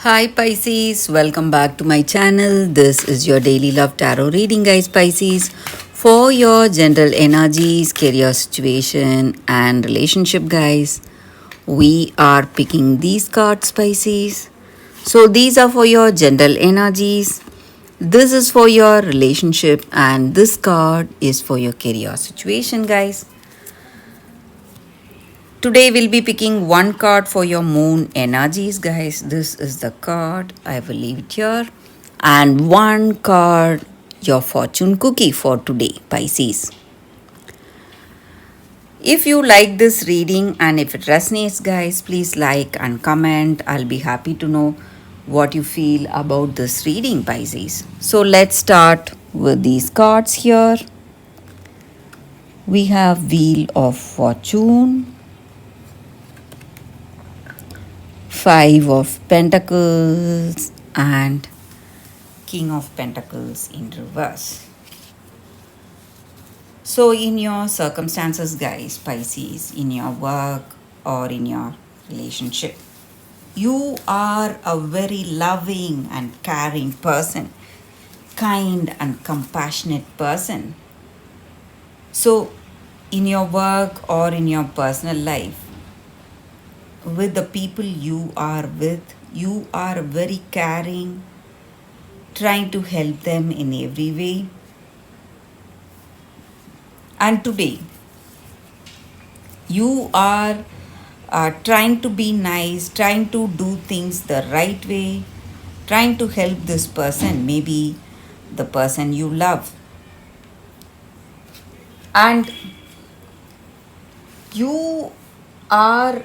Hi Pisces, welcome back to my channel. This is your daily love tarot reading, guys. Pisces, for your general energies, career situation, and relationship, guys. We are picking these cards, Pisces. So these are for your general energies. This is for your relationship, and this card is for your career situation, guys. Today we'll be picking one card for your moon energies, guys. This is the card. I will leave it here. And one card, your fortune cookie for today, Pisces. If you like this reading and if it resonates, guys, please like and comment. I'll be happy to know what you feel about this reading, Pisces. So let's start with these cards here. We have Wheel of Fortune, Five of Pentacles, and King of Pentacles in reverse. So, in your circumstances, guys, Pisces, in your work or in your relationship, you are a very loving and caring person, kind and compassionate person. So, in your work or in your personal life, with the people you are with, you are very caring, trying to help them in every way. And today, you are trying to be nice, trying to do things the right way, trying to help this person, maybe the person you love. And you are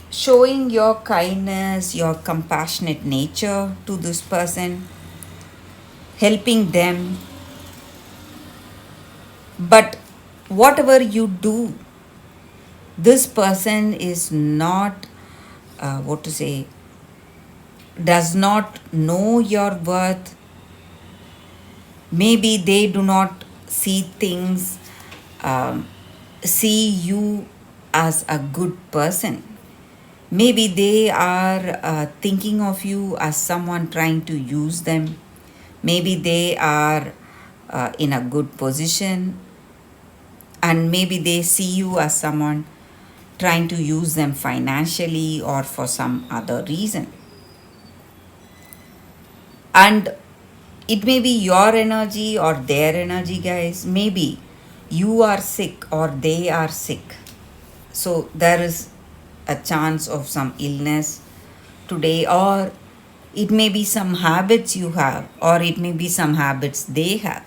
showing your kindness, your compassionate nature to this person, helping them. But whatever you do, this person is not, does not know your worth. Maybe they do not see things, see you as a good person. Maybe they are thinking of you as someone trying to use them. Maybe they are in a good position, and maybe they see you as someone trying to use them financially or for some other reason. And it may be your energy or their energy, guys. Maybe you are sick or they are sick. So there is a chance of some illness today, or it may be some habits you have, or it may be some habits they have.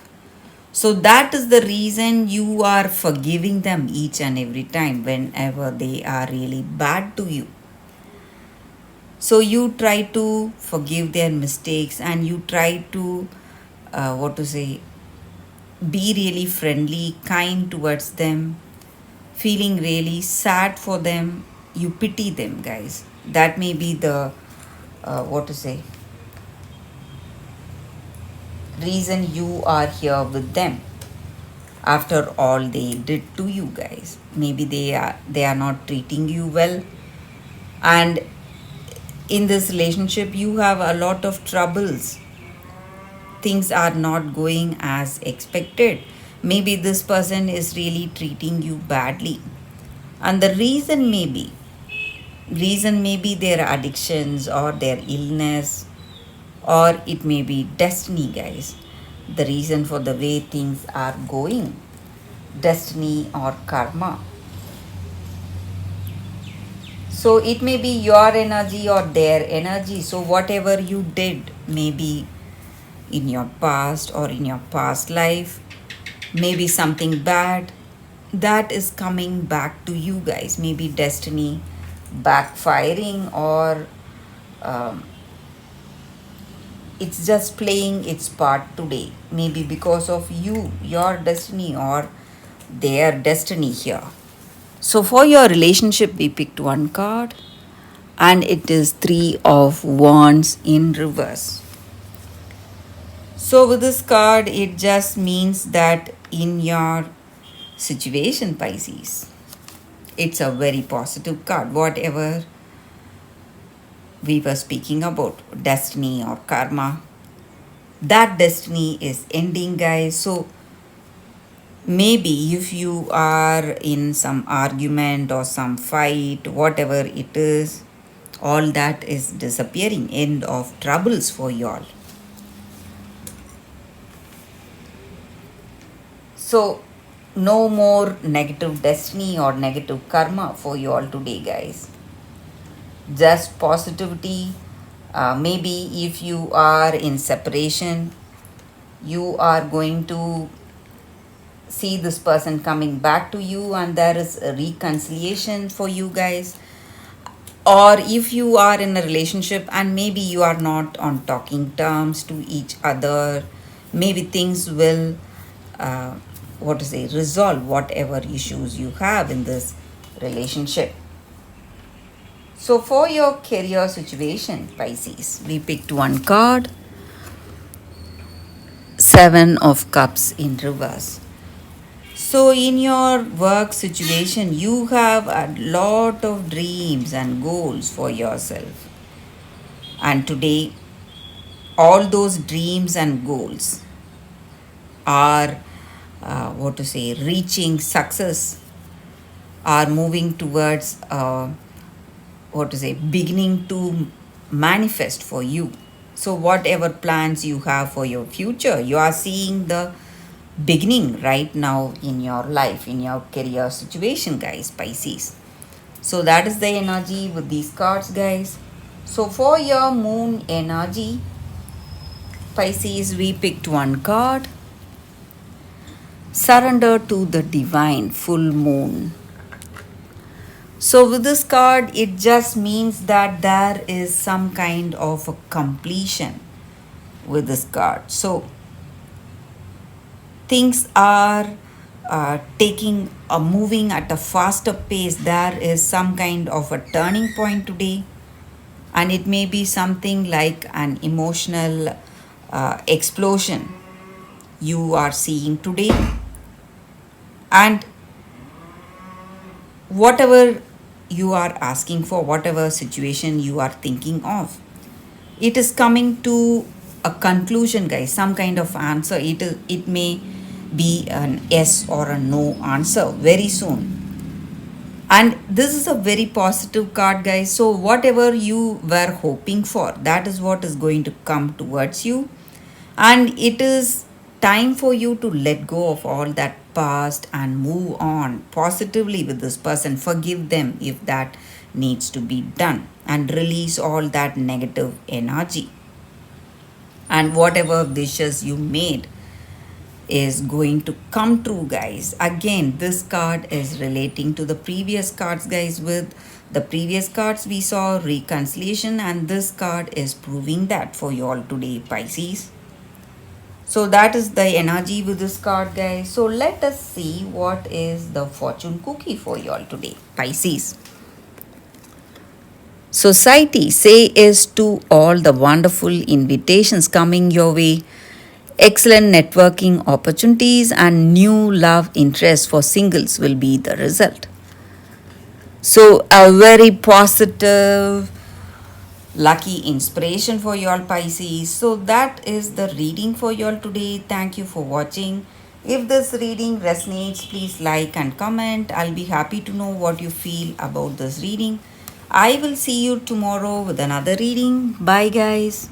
So that is the reason you are forgiving them each and every time whenever they are really bad to you. So you try to forgive their mistakes, and you try to, be really friendly, kind towards them, feeling really sad for them. You pity them, guys. That may be the, reason you are here with them after all they did to you, guys. Maybe they are not treating you well, and in this relationship you have a lot of troubles. Things are not going as expected. Maybe this person is really treating you badly, and the reason may be their addictions or their illness, or it may be destiny, guys. The reason for the way things are going, destiny or karma. So it may be your energy or their energy. So whatever you did, maybe in your past or in your past life, maybe something bad, that is coming back to you, guys. Maybe destiny backfiring, or um, it's just playing its part today. Maybe because of you, your destiny, or their destiny here. So for your relationship, we picked one card, and it is Three of Wands in reverse. So with this card, it just means that in your situation, Pisces, it's a very positive card. Whatever we were speaking about, destiny or karma, that destiny is ending, guys. So maybe if you are in some argument or some fight, whatever it is, all that is disappearing. End of troubles for y'all. So no more negative destiny or negative karma for you all today, guys. Just positivity. Maybe if you are in separation, you are going to see this person coming back to you, and there is a reconciliation for you guys. Or if you are in a relationship and maybe you are not on talking terms to each other, maybe things will uh, what to say, resolve whatever issues you have in this relationship. So for your career situation, Pisces, we picked one card, Seven of Cups in reverse. So in your work situation, you have a lot of dreams and goals for yourself. And today, all those dreams and goals are what to say, reaching success, are moving towards what to say, beginning to manifest for you. So whatever plans you have for your future, you are seeing the beginning right now in your life, in your career situation, guys, Pisces. So that is the energy with these cards, guys. So for your moon energy, Pisces, we picked one card, Surrender to the Divine, full moon. So with this card, it just means that there is some kind of a completion with this card. So things are taking moving at a faster pace. There is some kind of a turning point today, and it may be something like an emotional explosion you are seeing today. And whatever you are asking for, whatever situation you are thinking of, it is coming to a conclusion, guys. Some kind of answer. It may be an yes or a no answer very soon. And this is a very positive card, guys. So whatever you were hoping for, that is what is going to come towards you. And it is time for you to let go of all that past and move on positively with this person. Forgive them if that needs to be done, and release all that negative energy. And whatever wishes you made is going to come true, guys. Again, this card is relating to the previous cards, guys. With the previous cards we saw reconciliation, and this card is proving that for you all today, Pisces. So that is the energy with this card, guys. So let us see what is the fortune cookie for you all today, Pisces. Society, say yes to all the wonderful invitations coming your way. Excellent networking opportunities and new love interests for singles will be the result. So, a very positive, lucky inspiration for you all, Pisces. So, that is the reading for you all today. Thank you for watching. If this reading resonates, please like and comment. I'll be happy to know what you feel about this reading. I will see you tomorrow with another reading. Bye, guys.